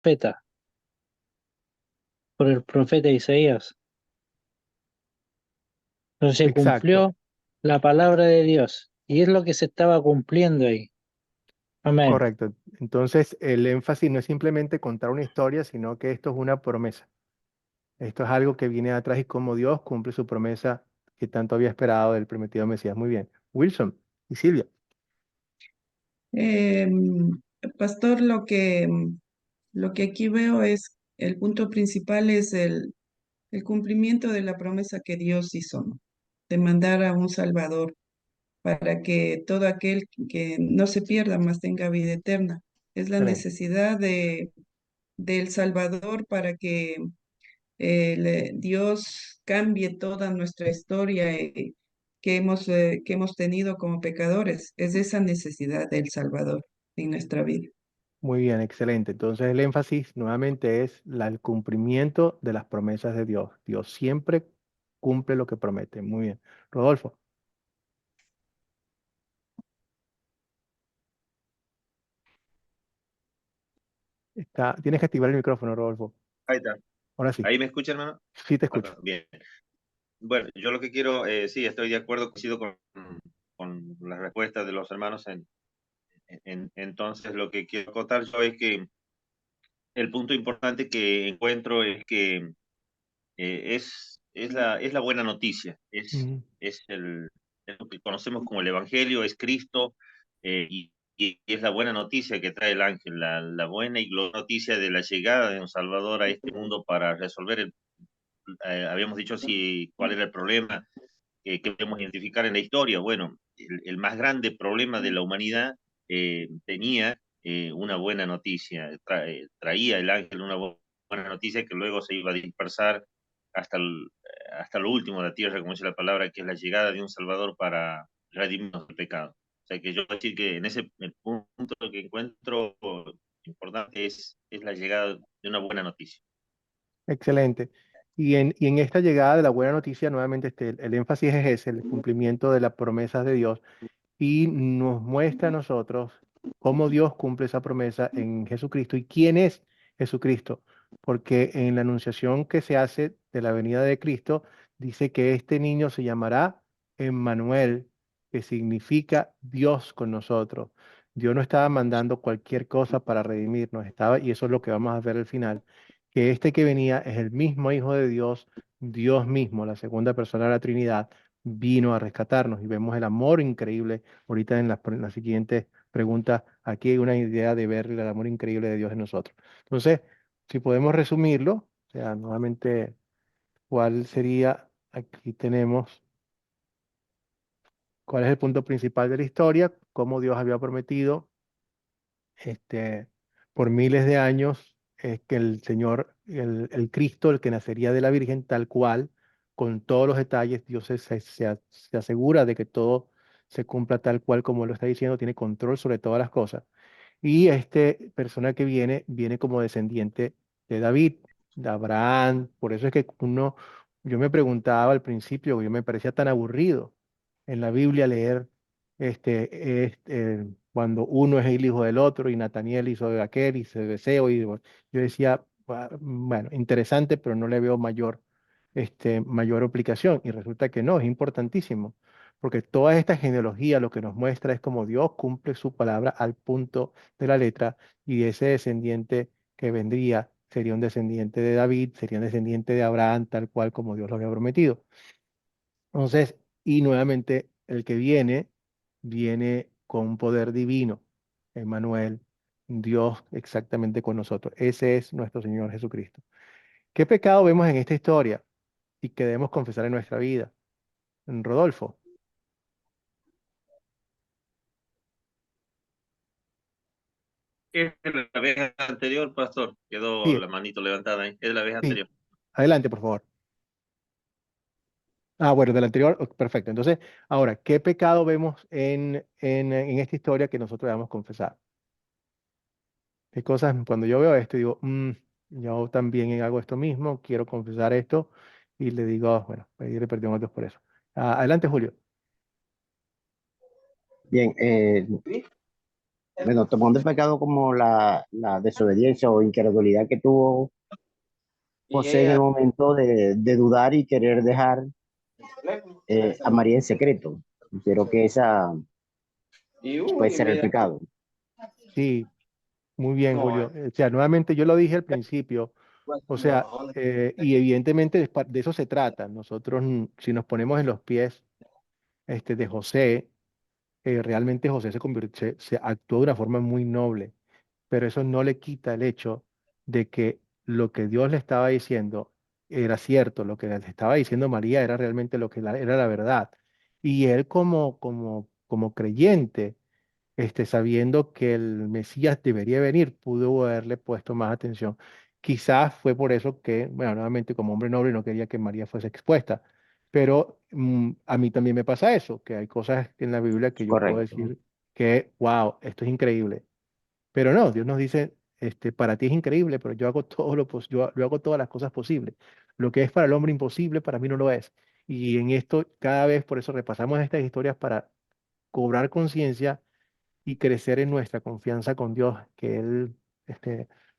profeta, por el profeta Isaías. Entonces se Exacto, cumplió la palabra de Dios y es lo que se estaba cumpliendo ahí. Amén. correcto. Entonces, el énfasis no es simplemente contar una historia, sino que esto es una promesa. Esto es algo que viene atrás y cómo Dios cumple su promesa que tanto había esperado del prometido Mesías. Muy bien. Wilson y Silvia. Em, Pastor, lo que aquí veo es, el punto principal es el cumplimiento de la promesa que Dios hizo, ¿no? De mandar a un Salvador para que todo aquel que no se pierda, mas tenga vida eterna. Es la Excelente. necesidad del Salvador para que Dios cambie toda nuestra historia que hemos tenido como pecadores. Es esa necesidad del Salvador en nuestra vida. Muy bien, excelente. Entonces el énfasis nuevamente es el cumplimiento de las promesas de Dios. Dios siempre cumple lo que promete. Muy bien. Rodolfo, tienes que activar el micrófono, Rodolfo. Ahí está. Ahora sí, ¿Ahí me escucha, hermano? sí te escucho. Bueno, bien. Bueno, yo lo que quiero, sí, estoy de acuerdo, coincido con las respuestas de los hermanos. Entonces, lo que quiero acotar yo es que el punto importante que encuentro es que es la buena noticia, Ujú. es lo que conocemos como el Evangelio, es Cristo, y es la buena noticia que trae el ángel, la buena y gloriosa noticia de la llegada de un Salvador a este mundo para resolver habíamos dicho si cuál era el problema que podemos identificar en la historia. Bueno, el más grande problema de la humanidad tenía una buena noticia, traía el ángel una buena noticia que luego se iba a dispersar hasta, hasta lo último de la tierra, como dice la palabra, que es la llegada de un Salvador para redimirnos del pecado. O sea que yo voy a decir que en ese el punto que encuentro importante es la llegada de una buena noticia. Excelente. Y en esta llegada de la buena noticia, nuevamente el énfasis es ese, el cumplimiento de las promesas de Dios. Y nos muestra a nosotros cómo Dios cumple esa promesa en Jesucristo y quién es Jesucristo. Porque en la anunciación que se hace de la venida de Cristo, dice que este niño se llamará Emmanuel, que significa Dios con nosotros. Dios no estaba mandando cualquier cosa para redimirnos, y eso es lo que vamos a ver al final, que este que venía es el mismo Hijo de Dios, Dios mismo, la segunda persona de la Trinidad, vino a rescatarnos y vemos el amor increíble. Ahorita en la siguiente pregunta, aquí hay una idea de ver el amor increíble de Dios en nosotros. Entonces, si podemos resumirlo, o sea, nuevamente, ¿cuál sería? Aquí tenemos cuál es el punto principal de la historia, cómo Dios había prometido este, por miles de años que el Señor, el Cristo, el que nacería de la Virgen, tal cual, con todos los detalles, Dios se asegura de que todo se cumpla tal cual como lo está diciendo, tiene control sobre todas las cosas. Y este persona que viene como descendiente de David, de Abraham. Por eso es que yo me preguntaba al principio, yo me parecía tan aburrido en la Biblia leer cuando uno es el hijo del otro y Nataniel hizo de aquel y se deseo y bueno, yo decía, bueno, interesante, pero no le veo mayor aplicación. Y resulta que no, es importantísimo, porque toda esta genealogía lo que nos muestra es cómo Dios cumple su palabra al punto de la letra y ese descendiente que vendría sería un descendiente de David, sería un descendiente de Abraham, tal cual como Dios lo había prometido. Entonces, y nuevamente el que viene con un poder divino, Emmanuel, Dios exactamente con nosotros. Ese es nuestro Señor Jesucristo. ¿Qué pecado vemos en esta historia y que debemos confesar en nuestra vida? Rodolfo. Es la vez anterior, pastor. Quedó Sí, la manito levantada ahí. Es la vez sí. anterior. Adelante, por favor. Ah, bueno, del anterior, perfecto. Entonces, ahora, ¿qué pecado vemos en esta historia que nosotros debemos confesar? ¿Qué cosas, cuando yo veo esto, digo, yo también hago esto mismo, quiero confesar esto, y le digo, bueno, pedirle perdón a Dios por eso. Adelante, Julio. Bien, bueno, tomando en pecado como la desobediencia o incredulidad que tuvo José en el momento de dudar y querer dejar a María en secreto. Creo que esa puede ser el pecado. Sí, muy bien, Julio. O sea, nuevamente yo lo dije al principio, o sea, y evidentemente de eso se trata. Nosotros, si nos ponemos en los pies de José, realmente José se actuó de una forma muy noble, pero eso no le quita el hecho de que lo que Dios le estaba diciendo era cierto, lo que le estaba diciendo María era realmente lo que era la verdad. Y él como creyente, sabiendo que el Mesías debería venir, pudo haberle puesto más atención. Quizás fue por eso que, bueno, nuevamente como hombre noble no quería que María fuese expuesta, pero a mí también me pasa eso, que hay cosas en la Biblia que yo puedo Correcto. decir que, wow, esto es increíble. Pero no, Dios nos dice, para ti es increíble, pero yo hago todo yo hago todas las cosas posibles. Lo que es para el hombre imposible, para mí no lo es. Y en esto, cada vez, por eso repasamos estas historias para cobrar conciencia y crecer en nuestra confianza con Dios, que Él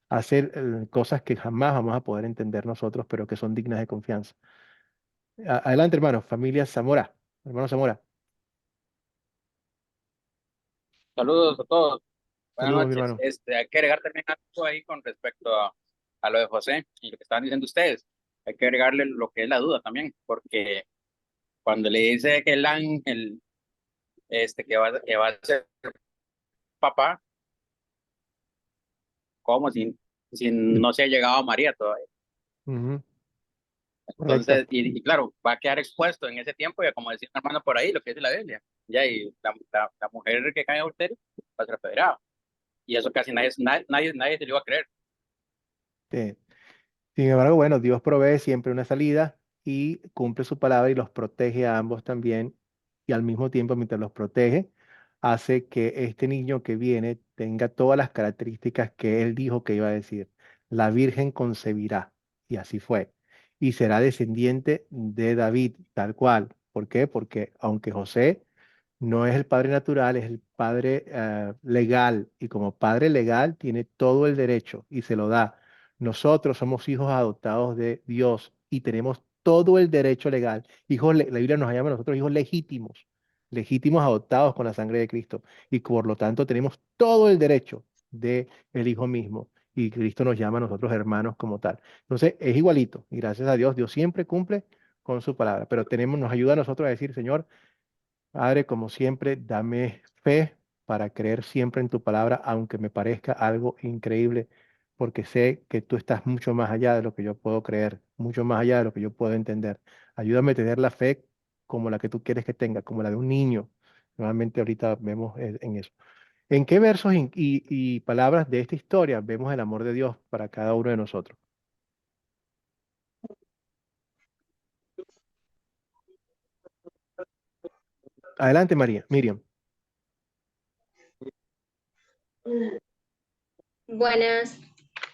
hace cosas que jamás vamos a poder entender nosotros, pero que son dignas de confianza. Adelante, hermano, familia Zamora, hermano Zamora. Saludos a todos. Buenas Saludos, mi noches. hermano. Hay que agregar también algo ahí con respecto a lo de José y lo que estaban diciendo ustedes. Hay que agregarle lo que es la duda también, porque cuando le dice que el ángel que va a ser papá, como si no se ha llegado a María todavía. Ujú, correcto. Entonces, y claro, va a quedar expuesto en ese tiempo, ya como decía un hermano por ahí, lo que dice la Biblia. Ya, y la mujer que cae en adulterio va a ser apedreada. Y eso casi nadie se lo iba a creer. Sí. Sin embargo, bueno, Dios provee siempre una salida y cumple su palabra y los protege a ambos también. Y al mismo tiempo, mientras los protege, hace que este niño que viene tenga todas las características que él dijo que iba a decir. La Virgen concebirá. Y así fue. Y será descendiente de David, tal cual. ¿Por qué? Porque aunque José no es el padre natural, es el padre legal. Y como padre legal tiene todo el derecho y se lo da. Nosotros somos hijos adoptados de Dios y tenemos todo el derecho legal. La Biblia nos llama a nosotros hijos legítimos, legítimos adoptados con la sangre de Cristo. Y por lo tanto tenemos todo el derecho de el Hijo mismo. Y Cristo nos llama a nosotros hermanos como tal. Entonces es igualito. Y gracias a Dios, Dios siempre cumple con su palabra. Pero nos ayuda a nosotros a decir, Señor, Padre, como siempre, dame fe para creer siempre en tu palabra, aunque me parezca algo increíble, porque sé que tú estás mucho más allá de lo que yo puedo creer, mucho más allá de lo que yo puedo entender. Ayúdame a tener la fe como la que tú quieres que tenga, como la de un niño. Nuevamente ahorita vemos en eso. ¿En qué versos y palabras de esta historia vemos el amor de Dios para cada uno de nosotros? Adelante, María, Miriam. Buenas.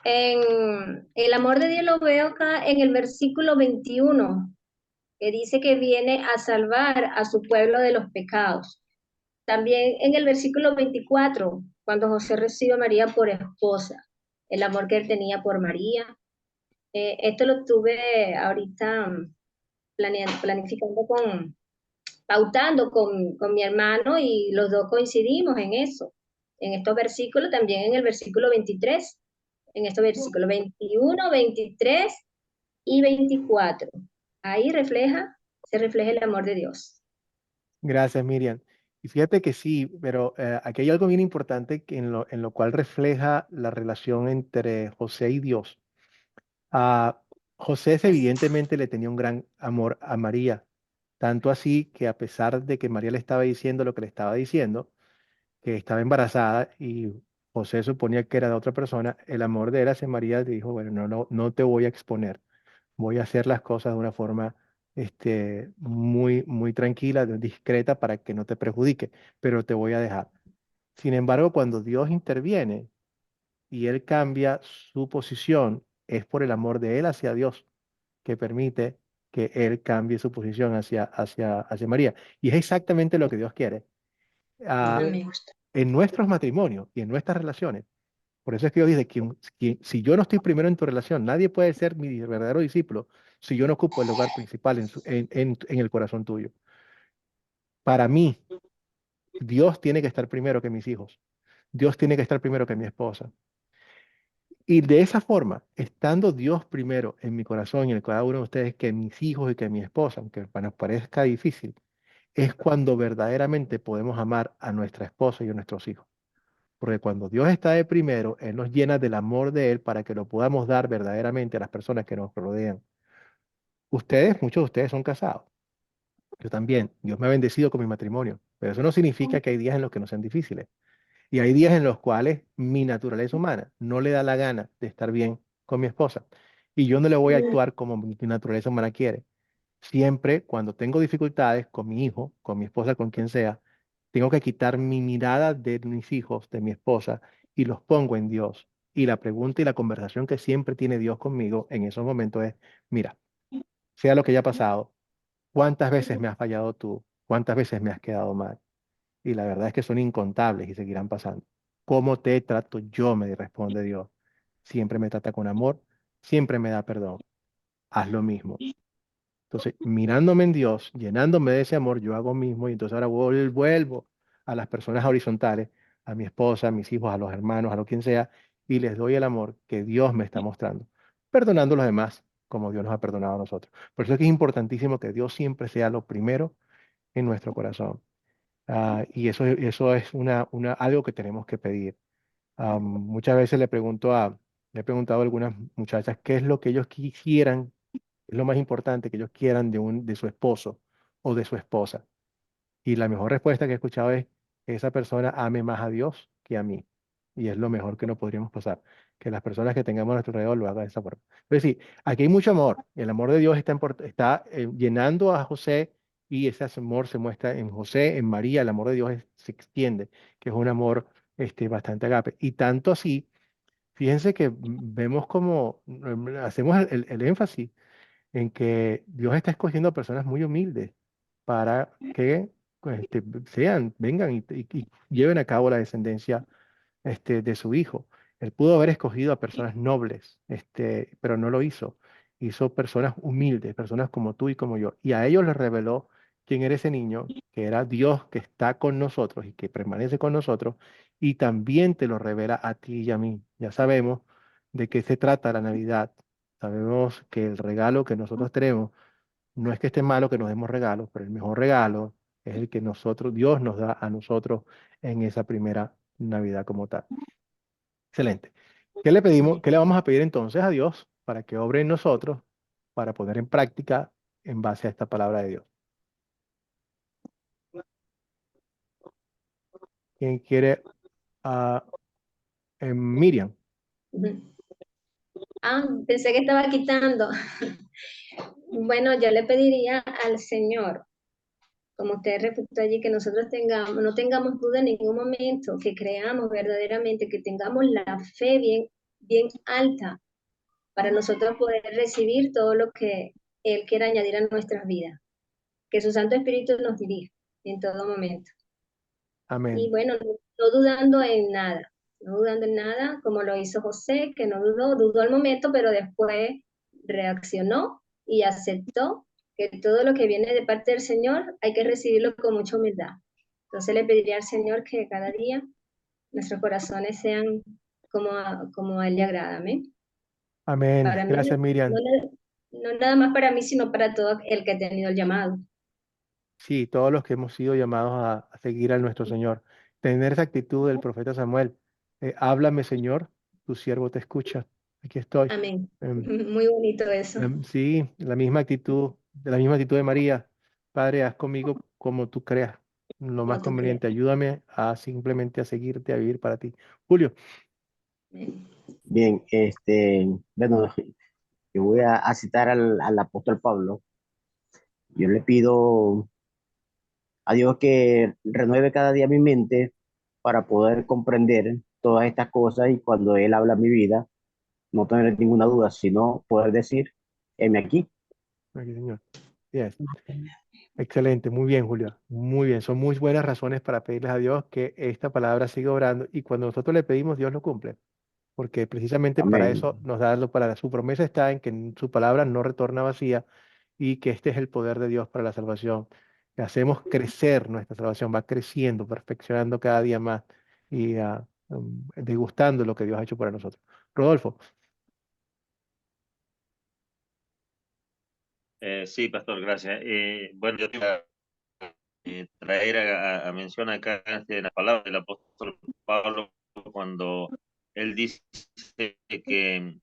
En el amor de Dios lo veo acá en el versículo 21, que dice que viene a salvar a su pueblo de los pecados. También en el versículo 24, cuando José recibe a María por esposa, el amor que él tenía por María. Esto lo estuve ahorita planificando pautando con mi hermano y los dos coincidimos en eso, en estos versículos, también en el versículo 23, en estos versículos 21, 23 y 24. Ahí se refleja el amor de Dios. Gracias, Miriam. Y fíjate que sí, pero aquí hay algo bien importante en lo cual refleja la relación entre José y Dios. A evidentemente le tenía un gran amor a María, tanto así que a pesar de que María le estaba diciendo lo que le estaba diciendo, que estaba embarazada y José suponía que era de otra persona, el amor de él hacia María le dijo, bueno, no te voy a exponer, voy a hacer las cosas de una forma muy tranquila, discreta para que no te perjudique, pero te voy a dejar. Sin embargo, cuando Dios interviene y él cambia su posición, es por el amor de él hacia Dios que permite que él cambie su posición hacia María. Y es exactamente lo que Dios quiere. Ah, Me gusta. en nuestros matrimonios y en nuestras relaciones. Por eso es que Dios dice que si yo no estoy primero en tu relación, nadie puede ser mi verdadero discípulo si yo no ocupo el lugar principal en el corazón tuyo. Para mí, Dios tiene que estar primero que mis hijos. Dios tiene que estar primero que mi esposa. Y de esa forma, estando Dios primero en mi corazón y en cada uno de ustedes que mis hijos y que mi esposa, aunque nos parezca difícil, es cuando verdaderamente podemos amar a nuestra esposa y a nuestros hijos. Porque cuando Dios está de primero, Él nos llena del amor de Él para que lo podamos dar verdaderamente a las personas que nos rodean. Ustedes, muchos de ustedes son casados. Yo también. Dios me ha bendecido con mi matrimonio. Pero eso no significa que hay días en los que no sean difíciles. Y hay días en los cuales mi naturaleza humana no le da la gana de estar bien con mi esposa. Y yo no le voy a actuar como mi naturaleza humana quiere. Siempre cuando tengo dificultades con mi hijo, con mi esposa, con quien sea, tengo que quitar mi mirada de mis hijos, de mi esposa, y los pongo en Dios. Y la pregunta y la conversación que siempre tiene Dios conmigo en esos momentos es, mira, sea lo que haya pasado, ¿cuántas veces me has fallado tú? ¿Cuántas veces me has quedado mal? Y la verdad es que son incontables y seguirán pasando. ¿Cómo te trato yo? Me responde Dios. Siempre me trata con amor, siempre me da perdón. Haz lo mismo. Entonces, mirándome en Dios, llenándome de ese amor, yo hago mismo y entonces ahora vuelvo a las personas horizontales, a mi esposa, a mis hijos, a los hermanos, a lo quien sea, y les doy el amor que Dios me está mostrando, perdonando a los demás como Dios nos ha perdonado a nosotros. Por eso es que es importantísimo que Dios siempre sea lo primero en nuestro corazón. Y eso es algo que tenemos que pedir. Muchas veces le he preguntado a algunas muchachas qué es lo que ellos quisieran, es lo más importante que ellos quieran de su esposo o de su esposa. Y la mejor respuesta que he escuchado es que esa persona ame más a Dios que a mí. Y es lo mejor que nos podríamos pasar, que las personas que tengamos a nuestro alrededor lo hagan de esa forma. Es decir, aquí hay mucho amor. El amor de Dios está llenando a José y ese amor se muestra en José, en María. El amor de Dios se extiende, que es un amor bastante agape. Y tanto así, fíjense que vemos como hacemos el énfasis en que Dios está escogiendo a personas muy humildes para que vengan y lleven a cabo la descendencia de su hijo. Él pudo haber escogido a personas nobles, pero no lo hizo. Hizo personas humildes, personas como tú y como yo. Y a ellos les reveló quién era ese niño, que era Dios que está con nosotros y que permanece con nosotros. Y también te lo revela a ti y a mí. Ya sabemos de qué se trata la Navidad. Sabemos que el regalo que nosotros tenemos no es que esté malo que nos demos regalos, pero el mejor regalo es el que Dios nos da a nosotros en esa primera Navidad como tal. Excelente. ¿Qué le pedimos? ¿Qué le vamos a pedir entonces a Dios para que obre en nosotros, para poner en práctica en base a esta palabra de Dios? ¿Quién quiere? Miriam. Pensé que estaba quitando. Bueno, yo le pediría al Señor, como usted repitió allí, que nosotros no tengamos duda en ningún momento, que creamos verdaderamente, que tengamos la fe bien, bien alta para nosotros poder recibir todo lo que Él quiera añadir a nuestras vidas. Que su Santo Espíritu nos dirija en todo momento. Amén. Y bueno, no dudando en nada, no dudando en nada, como lo hizo José, que no dudó al momento, pero después reaccionó y aceptó que todo lo que viene de parte del Señor hay que recibirlo con mucha humildad. Entonces le pediría al Señor que cada día nuestros corazones sean como a Él le agrada. Amén. Amén. Para mí, Gracias, Miriam. no nada más para mí, sino para todo el que ha tenido el llamado. Sí, todos los que hemos sido llamados a seguir a nuestro Señor. Tener esa actitud del profeta Samuel. Háblame, Señor, tu siervo te escucha. Aquí estoy. Amén. Em, Muy bonito eso. Sí, la misma actitud de María. Padre, haz conmigo como tú creas, lo más Como tú creas. conveniente. Ayúdame a simplemente a seguirte, a vivir para ti. Julio, Amén. Bien, bueno, yo voy a citar al apóstol Pablo. Yo le pido a Dios que renueve cada día mi mente para poder comprender todas estas cosas y cuando Él habla mi vida, no tener ninguna duda, sino poder decir, heme aquí. aquí, Señor. Yes. Excelente, muy bien, Julio. Muy bien, son muy buenas razones para pedirles a Dios que esta palabra siga obrando y cuando nosotros le pedimos, Dios lo cumple, porque precisamente para Amén. eso nos da para su promesa está en que su palabra no retorna vacía y que este es el poder de Dios para la salvación. Que hacemos crecer nuestra salvación, va creciendo, perfeccionando cada día más y degustando lo que Dios ha hecho para nosotros. Rodolfo, Sí, pastor, gracias. Bueno, yo te iba a traer a mención acá en la palabra del apóstol Pablo cuando él dice que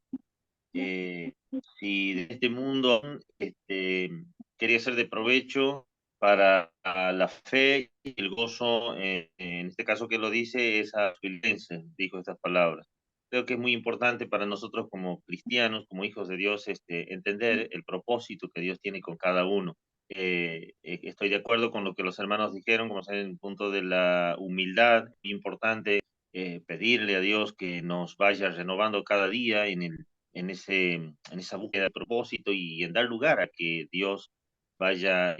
eh, si de este mundo quería ser de provecho para la fe y el gozo, en este caso que lo dice es a Filipenses, dijo estas palabras. Creo que es muy importante para nosotros como cristianos, como hijos de Dios, entender el propósito que Dios tiene con cada uno. Estoy de acuerdo con lo que los hermanos dijeron, como saben, en el punto de la humildad, muy importante pedirle a Dios que nos vaya renovando cada día en esa búsqueda de propósito y en dar lugar a que Dios vaya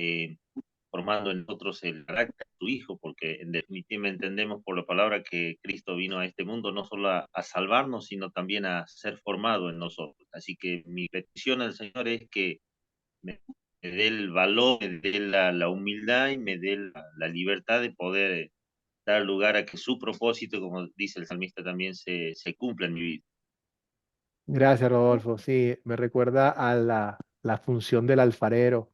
formando en nosotros el carácter de tu Hijo, porque en definitiva entendemos por la palabra que Cristo vino a este mundo no solo a salvarnos, sino también a ser formado en nosotros. Así que mi petición al Señor es que me dé el valor, me dé la humildad y me dé la libertad de poder dar lugar a que su propósito, como dice el salmista, también se cumpla en mi vida. gracias, Rodolfo. Sí, me recuerda a la función del alfarero,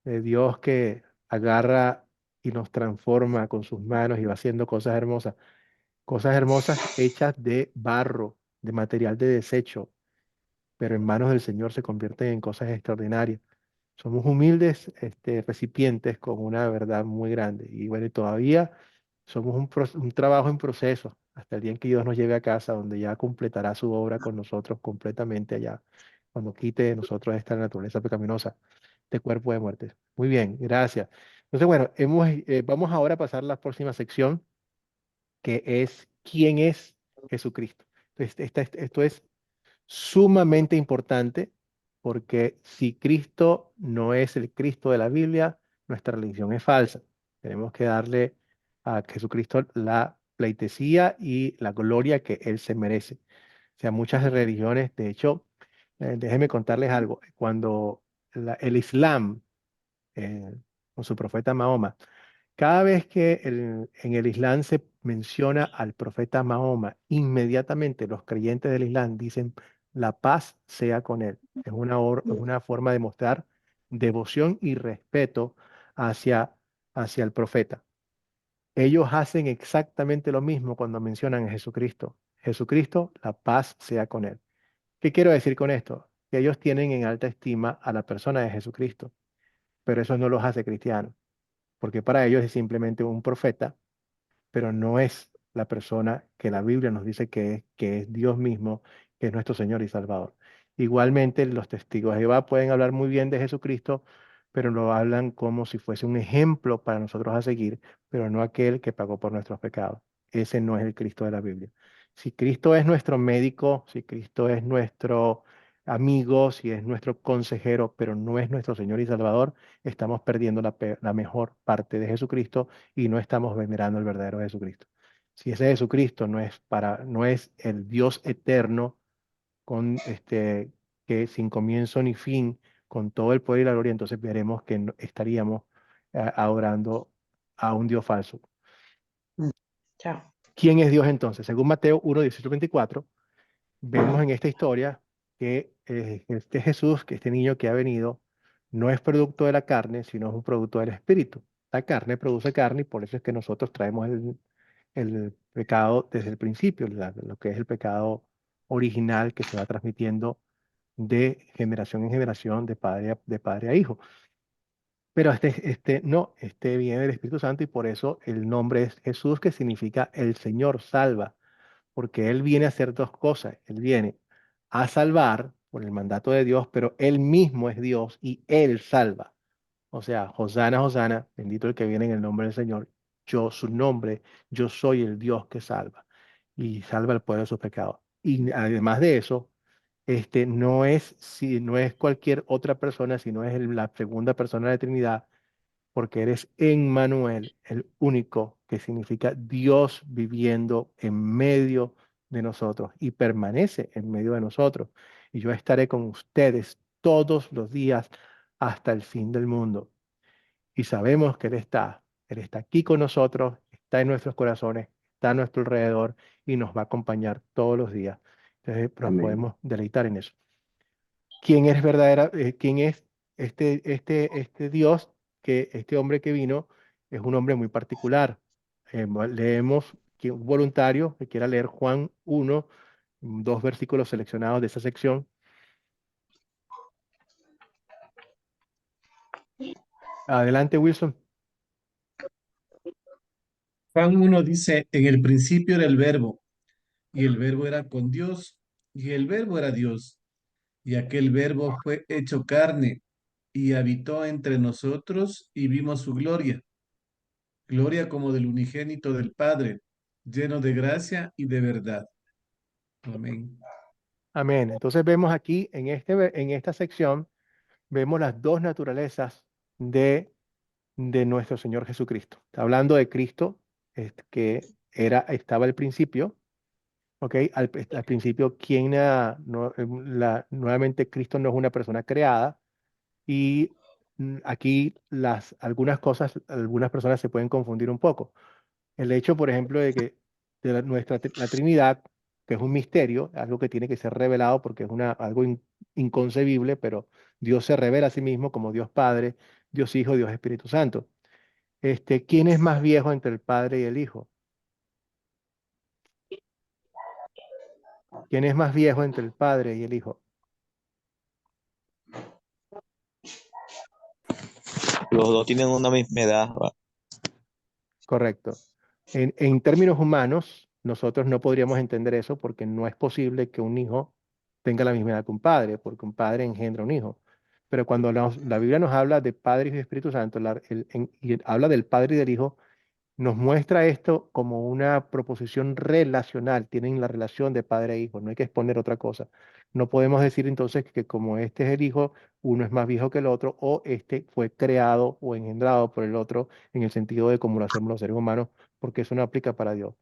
de Dios que agarra y nos transforma con sus manos y va haciendo cosas hermosas hechas de barro, de material de desecho, pero en manos del Señor se convierten en cosas extraordinarias. Somos humildes, recipientes con una verdad muy grande. Y bueno, y todavía somos un trabajo en proceso hasta el día en que Dios nos lleve a casa, donde ya completará su obra con nosotros completamente allá, cuando quite de nosotros esta naturaleza pecaminosa, este cuerpo de muerte. Muy bien, gracias. Entonces, bueno, vamos ahora a pasar a la próxima sección, que es ¿quién es Jesucristo? Entonces, esto es sumamente importante porque si Cristo no es el Cristo de la Biblia, nuestra religión es falsa. Tenemos que darle a Jesucristo la pleitesía y la gloria que Él se merece. O sea, muchas religiones, de hecho, déjenme contarles algo. Cuando el Islam, eh, con su profeta Mahoma, cada vez que en el Islam se menciona al profeta Mahoma, inmediatamente los creyentes del Islam dicen, la paz sea con él. Es una forma de mostrar devoción y respeto hacia, hacia el profeta. Ellos hacen exactamente lo mismo cuando mencionan a Jesucristo. Jesucristo, la paz sea con él. ¿Qué quiero decir con esto? Que ellos tienen en alta estima a la persona de Jesucristo, pero eso no los hace cristianos, porque para ellos es simplemente un profeta, pero no es la persona que la Biblia nos dice que es Dios mismo, que es nuestro Señor y Salvador. Igualmente, los testigos de Jehová pueden hablar muy bien de Jesucristo, pero lo hablan como si fuese un ejemplo para nosotros a seguir, pero no aquel que pagó por nuestros pecados. Ese no es el Cristo de la Biblia. Si Cristo es nuestro médico, si Cristo es nuestro amigo, si es nuestro consejero, pero no es nuestro Señor y Salvador, estamos perdiendo la mejor parte de Jesucristo y no estamos venerando el verdadero Jesucristo. Si ese Jesucristo no es el Dios eterno con que sin comienzo ni fin, con todo el poder y la gloria, entonces veremos que estaríamos adorando a un Dios falso. Chao. ¿Quién es Dios entonces? Según Mateo 1, 18, 24, vemos en esta historia que este Jesús, que este niño que ha venido, no es producto de la carne, sino es un producto del Espíritu. La carne produce carne y por eso es que nosotros traemos el pecado desde el principio, lo que es el pecado original que se va transmitiendo de generación en generación, de padre a hijo. Pero este viene del Espíritu Santo y por eso el nombre es Jesús, que significa el Señor salva, porque Él viene a hacer dos cosas. Él viene a salvar por el mandato de Dios, pero Él mismo es Dios y Él salva. O sea, Hosana, Hosana, bendito el que viene en el nombre del Señor. Yo, su nombre, yo soy el Dios que salva y salva al pueblo de sus pecados. Y además de eso, no es cualquier otra persona, sino es la segunda persona de la Trinidad, porque eres Emmanuel, el único, que significa Dios viviendo en medio de nosotros y permanece en medio de nosotros. Y yo estaré con ustedes todos los días hasta el fin del mundo. Y sabemos que Él está aquí con nosotros, está en nuestros corazones, está a nuestro alrededor y nos va a acompañar todos los días. Entonces nos Amén. podemos deleitar en eso. ¿Quién es verdadera, quién es este Dios, que este hombre que vino es un hombre muy particular? Leemos que un voluntario que quiera leer Juan 1, dos versículos seleccionados de esa sección. Adelante, Wilson. Juan 1 dice, en el principio era el verbo, y el verbo era con Dios, y el verbo era Dios, y aquel verbo fue hecho carne, y habitó entre nosotros, y vimos su gloria, gloria como del unigénito del Padre, lleno de gracia y de verdad. Amén. Amén. Entonces vemos aquí en esta sección, vemos las dos naturalezas de nuestro Señor Jesucristo. Está hablando de Cristo, que estaba al principio, ¿ok? Al principio, nuevamente Cristo no es una persona creada, y aquí algunas personas se pueden confundir un poco. El hecho, por ejemplo, de que la Trinidad, que es un misterio, algo que tiene que ser revelado porque es algo inconcebible, pero Dios se revela a sí mismo como Dios Padre, Dios Hijo, Dios Espíritu Santo. ¿Quién es más viejo entre el Padre y el Hijo? ¿Quién es más viejo entre el Padre y el Hijo? Los dos tienen una misma edad. Correcto. En términos humanos, nosotros no podríamos entender eso porque no es posible que un hijo tenga la misma edad que un padre, porque un padre engendra un hijo. Pero cuando la Biblia nos habla de Padre y Espíritu Santo, y habla del Padre y del Hijo, nos muestra esto como una proposición relacional. Tienen la relación de padre e hijo, no hay que exponer otra cosa. No podemos decir entonces que como este es el hijo, uno es más viejo que el otro, o este fue creado o engendrado por el otro en el sentido de como lo hacemos los seres humanos, porque eso no aplica para Dios.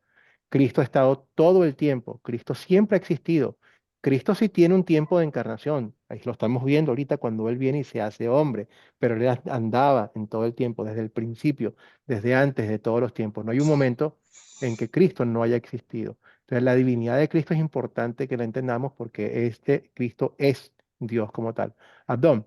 Cristo ha estado todo el tiempo, Cristo siempre ha existido. Cristo sí tiene un tiempo de encarnación, ahí lo estamos viendo ahorita cuando Él viene y se hace hombre, pero Él andaba en todo el tiempo, desde el principio, desde antes de todos los tiempos. No hay un momento en que Cristo no haya existido. Entonces la divinidad de Cristo es importante que la entendamos porque este Cristo es Dios como tal. Abdón.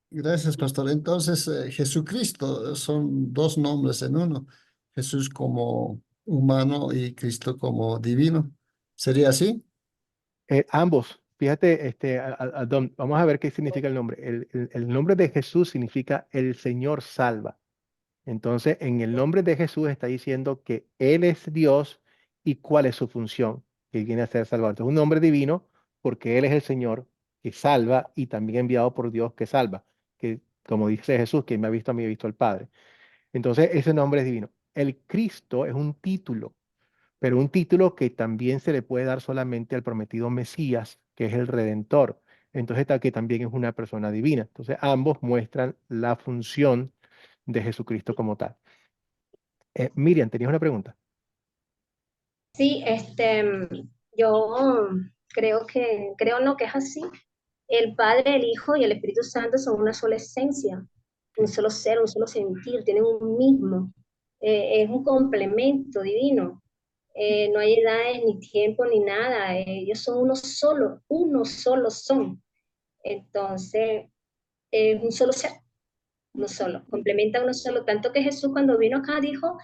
Gracias, pastor. Entonces, Jesucristo son dos nombres en uno. Jesús como humano y Cristo como divino. ¿Sería así? Ambos, fíjate, Adón, vamos a ver qué significa el nombre. El nombre de Jesús significa el Señor salva. Entonces, en el nombre de Jesús está diciendo que Él es Dios y cuál es su función, que viene a ser salvador. Entonces, un nombre divino porque Él es el Señor que salva y también enviado por Dios que salva, que como dice Jesús, que me ha visto a mí, ha visto al Padre. Entonces, ese nombre es divino. El Cristo es un título, pero un título que también se le puede dar solamente al prometido Mesías, que es el Redentor. Entonces, que también es una persona divina. Entonces, ambos muestran la función de Jesucristo como tal. Miriam, ¿tenías una pregunta? Sí, yo creo no que es así. El Padre, el Hijo y el Espíritu Santo son una sola esencia, un solo ser, un solo sentir, tienen un mismo, es un complemento divino. No hay edades, ni tiempo, ni nada, ellos son uno solo son. Entonces, es un solo ser, uno solo, complementa uno solo. Tanto que Jesús cuando vino acá dijo,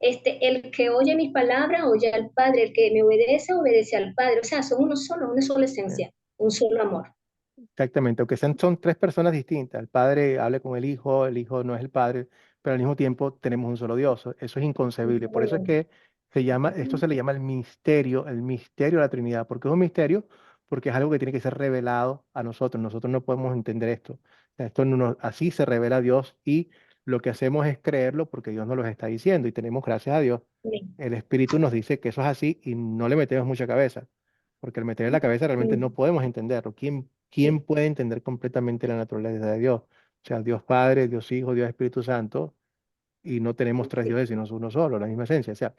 el que oye mis palabras, oye al Padre, el que me obedece, obedece al Padre. O sea, son uno solo, una sola esencia, un solo amor. Exactamente, aunque son tres personas distintas. El Padre habla con el Hijo no es el Padre, pero al mismo tiempo tenemos un solo Dios. Eso es inconcebible. Por eso es que esto se le llama el misterio de la Trinidad. ¿Por qué es un misterio? Porque es algo que tiene que ser revelado a nosotros. Nosotros no podemos entender esto. O sea, así se revela a Dios y lo que hacemos es creerlo porque Dios nos lo está diciendo y tenemos gracias a Dios. El Espíritu nos dice que eso es así y no le metemos mucha cabeza. Porque al meterle la cabeza realmente no podemos entenderlo. ¿Quién puede entender completamente la naturaleza de Dios? sea, Dios Padre, Dios Hijo, Dios Espíritu Santo, y no tenemos tres dioses, sino uno solo, la misma esencia. O sea,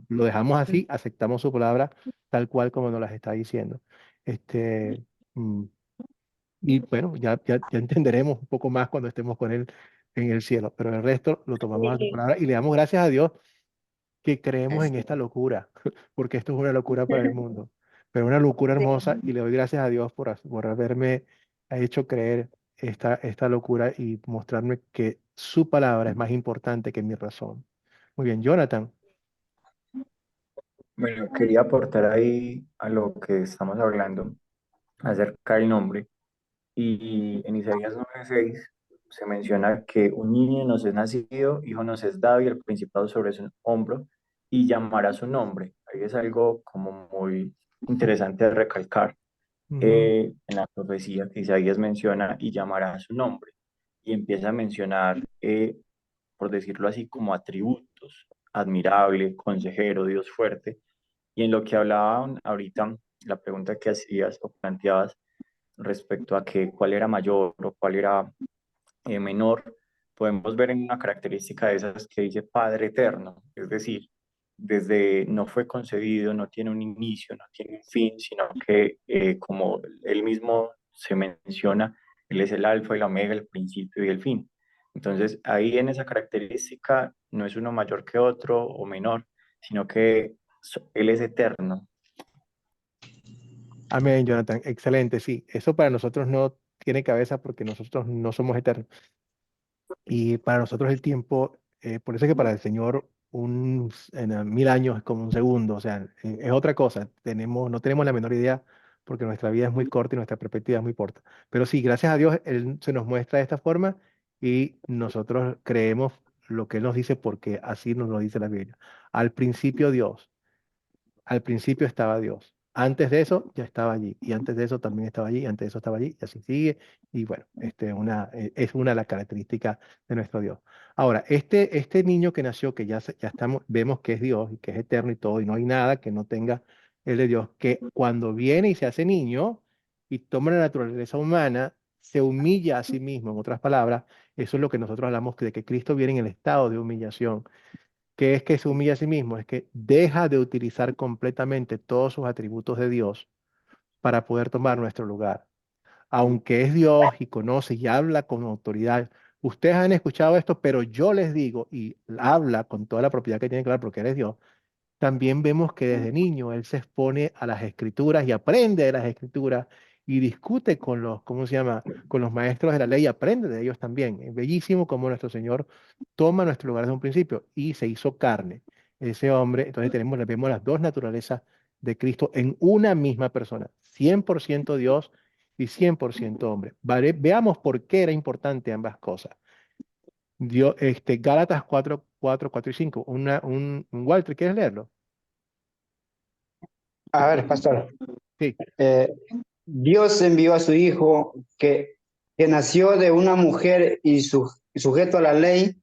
lo dejamos así, aceptamos su palabra tal cual como nos las está diciendo. Este, mm, y bueno, ya entenderemos un poco más cuando estemos con Él en el cielo, pero el resto lo tomamos a su Sí. palabra y le damos gracias a Dios que creemos en esta locura, porque esto es una locura para el mundo, pero una locura hermosa, y le doy gracias a Dios por haberme hecho creer esta locura y mostrarme que su palabra es más importante que mi razón. Muy bien, Jonathan. Bueno, quería aportar ahí a lo que estamos hablando acerca del nombre. Y en Isaías 9:6 se menciona que un niño nos es nacido, hijo nos es dado y el principado sobre su hombro y llamará su nombre. Ahí es algo como muy interesante de recalcar. Ujú. En la profecía que Isaías menciona y llamará su nombre y empieza a mencionar, por decirlo así, como atributos: admirable, consejero, Dios fuerte. Y en lo que hablaban ahorita, la pregunta que hacías o planteabas respecto a que cuál era mayor o cuál era menor, podemos ver en una característica de esas que dice Padre Eterno, es decir, desde no fue concebido, no tiene un inicio, no tiene un fin, sino que como él mismo se menciona, él es el alfa y la omega, el principio y el fin. Entonces, ahí en esa característica no es uno mayor que otro o menor, sino que él es eterno. Amén, Jonathan. Excelente, sí. Eso para nosotros no tiene cabeza porque nosotros no somos eternos. Y para nosotros el tiempo, por eso es que para el Señor en 1000 años es como un segundo, o sea, es otra cosa. No tenemos la menor idea porque nuestra vida es muy corta y nuestra perspectiva es muy corta. Pero sí, gracias a Dios, Él se nos muestra de esta forma y nosotros creemos lo que Él nos dice porque así nos lo dice la Biblia. Al principio Dios. Al principio estaba Dios. Antes de eso ya estaba allí. Y antes de eso también estaba allí. Antes de eso estaba allí. Y así sigue. Y bueno, es una de las características de nuestro Dios. Ahora, este niño que nació, que ya estamos, vemos que es Dios y que es eterno y todo, y no hay nada que no tenga el de Dios, que cuando viene y se hace niño y toma la naturaleza humana, se humilla a sí mismo. En otras palabras, eso es lo que nosotros hablamos de que Cristo viene en el estado de humillación. ¿Qué es que se humilla a sí mismo? Es que deja de utilizar completamente todos sus atributos de Dios para poder tomar nuestro lugar. Aunque es Dios y conoce y habla con autoridad. Ustedes han escuchado esto, pero yo les digo, y habla con toda la propiedad que tiene que hablar porque Él es Dios. También vemos que desde niño él se expone a las escrituras y aprende de las escrituras y discute con ¿cómo se llama? Con los maestros de la ley y aprende de ellos también. Es bellísimo como nuestro Señor toma nuestro lugar desde un principio y se hizo carne. Ese hombre, entonces vemos las dos naturalezas de Cristo en una misma persona, 100% Dios y 100% hombre. Vale, veamos por qué era importante ambas cosas. Gálatas 4 y 5. Walter, ¿quieres leerlo? A ver, pastor. Sí. Dios envió a su Hijo que nació de una mujer y sujeto a la ley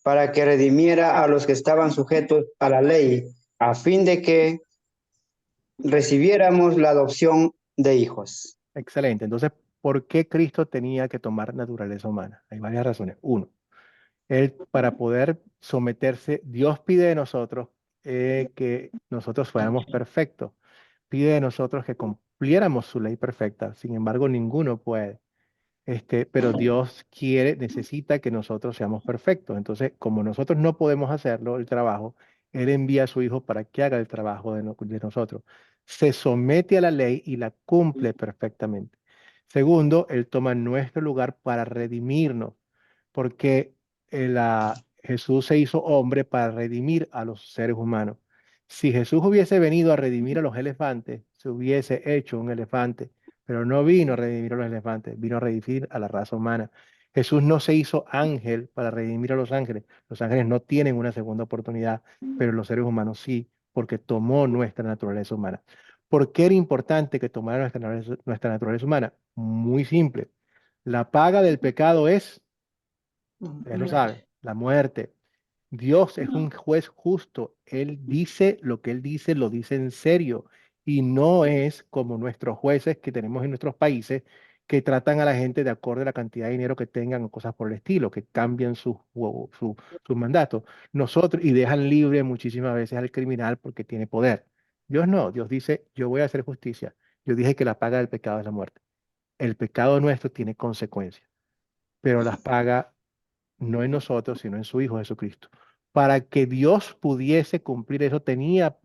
para que redimiera a los que estaban sujetos a la ley, a fin de que recibiéramos la adopción de hijos. Excelente. Entonces, ¿por qué Cristo tenía que tomar naturaleza humana? Hay varias razones. Uno, Él para poder someterse, Dios pide de nosotros que nosotros fuéramos perfectos. Pide de nosotros que cumpliéramos su ley perfecta. Sin embargo, ninguno puede. Pero Dios necesita que nosotros seamos perfectos. Entonces, como nosotros no podemos hacerlo, el trabajo, Él envía a su Hijo para que haga el trabajo de nosotros. Se somete a la ley y la cumple perfectamente. Segundo, Él toma nuestro lugar para redimirnos, porque Jesús se hizo hombre para redimir a los seres humanos. Si Jesús hubiese venido a redimir a los elefantes, se hubiese hecho un elefante, pero no vino a redimir a los elefantes, vino a redimir a la raza humana. Jesús no se hizo ángel para redimir a los ángeles. Los ángeles no tienen una segunda oportunidad, pero los seres humanos sí, porque tomó nuestra naturaleza humana. ¿Por qué era importante que tomara nuestra naturaleza humana? Muy simple. La paga del pecado es, ya lo saben, la muerte. Dios es un juez justo. Él dice lo que Él dice, lo dice en serio. Y no es como nuestros jueces que tenemos en nuestros países, que tratan a la gente de acuerdo a la cantidad de dinero que tengan o cosas por el estilo, que cambian sus mandatos. Nosotros, y dejan libre muchísimas veces al criminal porque tiene poder. Dios no, Dios dice, yo voy a hacer justicia. Yo dije que la paga del pecado es la muerte. El pecado nuestro tiene consecuencias, pero las paga no en nosotros, sino en su Hijo Jesucristo. Para que Dios pudiese cumplir eso,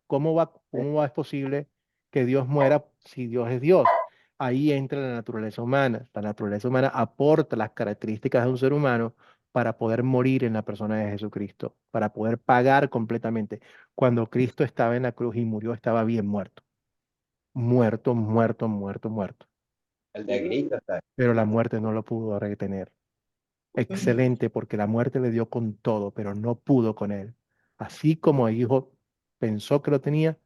¿cómo es posible que Dios muera si Dios es Dios? Ahí entra la naturaleza humana. La naturaleza humana aporta las características de un ser humano para poder morir en la persona de Jesucristo, para poder pagar completamente. Cuando Cristo estaba en la cruz y murió, estaba bien muerto. Muerto, muerto, muerto, muerto. Pero la muerte no lo pudo retener. Excelente, porque la muerte le dio con todo, pero no pudo con él. Así como el Hijo pensó que lo tenía,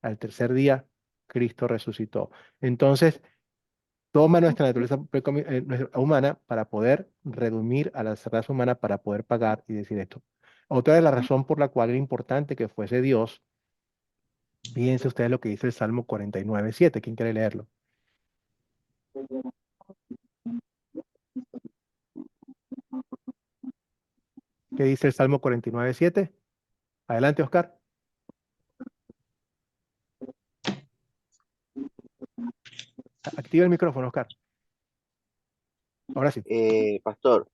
al tercer día Cristo resucitó. Entonces, toma nuestra naturaleza nuestra humana para poder redimir a la raza humana, para poder pagar y decir esto. Otra de la razón por la cual era importante que fuese Dios, fíjense ustedes lo que dice el Salmo 49:7. ¿Quién quiere leerlo? ¿Qué dice el Salmo 49:7? Adelante, Oscar. Activa el micrófono, Oscar. Ahora sí. Pastor,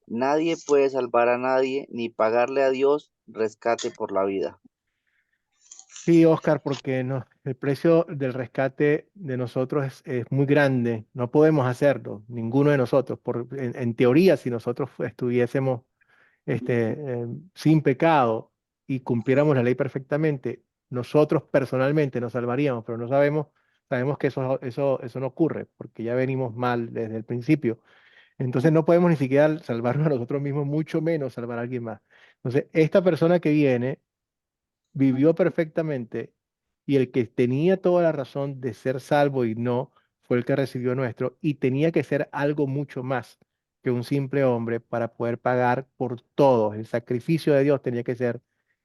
nadie puede salvar a nadie ni pagarle a Dios rescate por la vida. Sí, Oscar, porque no, el precio del rescate de nosotros es muy grande. No podemos hacerlo, ninguno de nosotros. En teoría, si nosotros estuviésemos sin pecado y cumpliéramos la ley perfectamente, nosotros personalmente nos salvaríamos, pero no sabemos que eso no ocurre, porque ya venimos mal desde el principio. Entonces no podemos ni siquiera salvarnos a nosotros mismos, mucho menos salvar a alguien más. Entonces, esta persona que viene vivió perfectamente y el que tenía toda la razón de ser salvo y no fue el que recibió nuestro, y tenía que ser algo mucho más que un simple hombre para poder pagar por todo. El sacrificio de Dios tenía que ser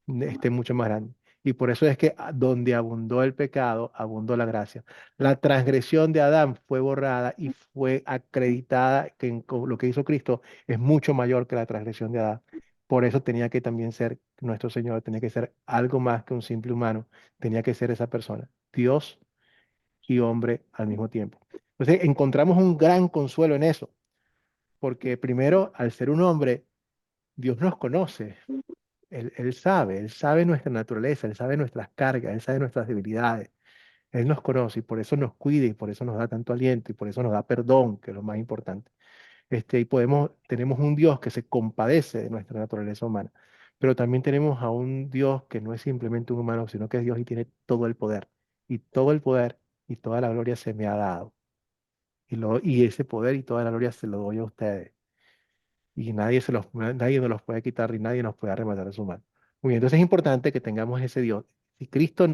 mucho más grande. Y por eso es que donde abundó el pecado, abundó la gracia. La transgresión de Adán fue borrada y fue acreditada que lo que hizo Cristo es mucho mayor que la transgresión de Adán. Por eso tenía que también ser nuestro Señor, tenía que ser algo más que un simple humano, tenía que ser esa persona, Dios y hombre al mismo tiempo. Entonces encontramos un gran consuelo en eso, porque primero, al ser un hombre, Dios nos conoce, Él sabe nuestra naturaleza, Él sabe nuestras cargas, Él sabe nuestras debilidades, Él nos conoce y por eso nos cuida y por eso nos da tanto aliento y por eso nos da perdón, que es lo más importante. Y tenemos un Dios que se compadece de nuestra naturaleza humana, pero también tenemos a un Dios que no es simplemente un humano, sino que es Dios y tiene todo el poder. Y todo el poder y toda la gloria se me ha dado. Y ese poder y toda la gloria se lo doy a ustedes. Y nadie nos los puede quitar y nadie nos puede arrebatar de su mano. Muy bien, entonces es importante que tengamos ese Dios.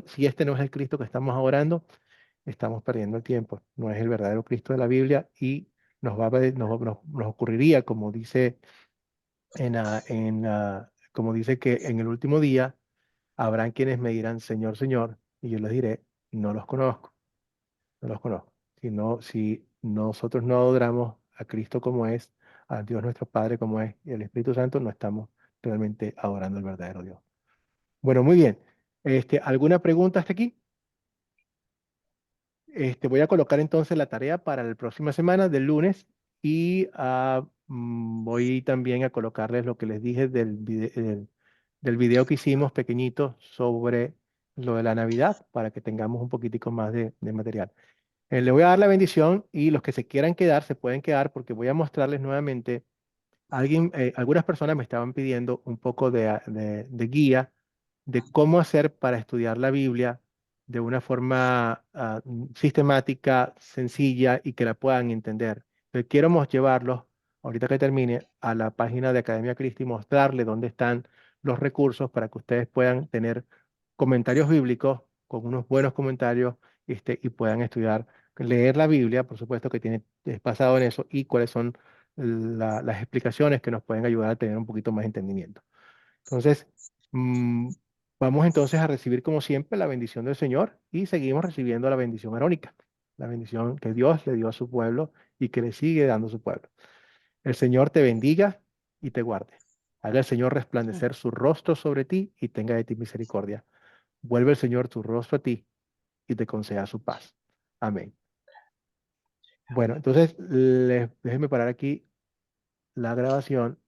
Si este no es el Cristo que estamos adorando, estamos perdiendo el tiempo. No es el verdadero Cristo de la Biblia y nos ocurriría, como dice como dice que en el último día habrán quienes me dirán, Señor, Señor, y yo les diré, no los conozco, no los conozco. Si nosotros no adoramos a Cristo como es, a Dios nuestro Padre como es, y al Espíritu Santo, no estamos realmente adorando al verdadero Dios. Bueno, muy bien. ¿Alguna pregunta hasta aquí? Voy a colocar entonces la tarea para la próxima semana, del lunes, y voy también a colocarles lo que les dije del video que hicimos pequeñito sobre lo de la Navidad, para que tengamos un poquitico más de material. Le voy a dar la bendición y los que se quieran quedar, se pueden quedar porque voy a mostrarles nuevamente. Algunas personas me estaban pidiendo un poco de guía de cómo hacer para estudiar la Biblia de una forma sistemática, sencilla y que la puedan entender. Quiero llevarlos, ahorita que termine, a la página de Academia Cristo y mostrarles dónde están los recursos para que ustedes puedan tener comentarios bíblicos con unos buenos comentarios y puedan estudiar, leer la Biblia, por supuesto que es basado en eso, y cuáles son las explicaciones que nos pueden ayudar a tener un poquito más de entendimiento. Entonces, vamos entonces a recibir como siempre la bendición del Señor y seguimos recibiendo la bendición arónica, la bendición que Dios le dio a su pueblo y que le sigue dando su pueblo. El Señor te bendiga y te guarde. Haga el Señor resplandecer su rostro sobre ti y tenga de ti misericordia. Vuelve el Señor su rostro a ti y te conceda su paz. Amén. Bueno, entonces déjenme parar aquí la grabación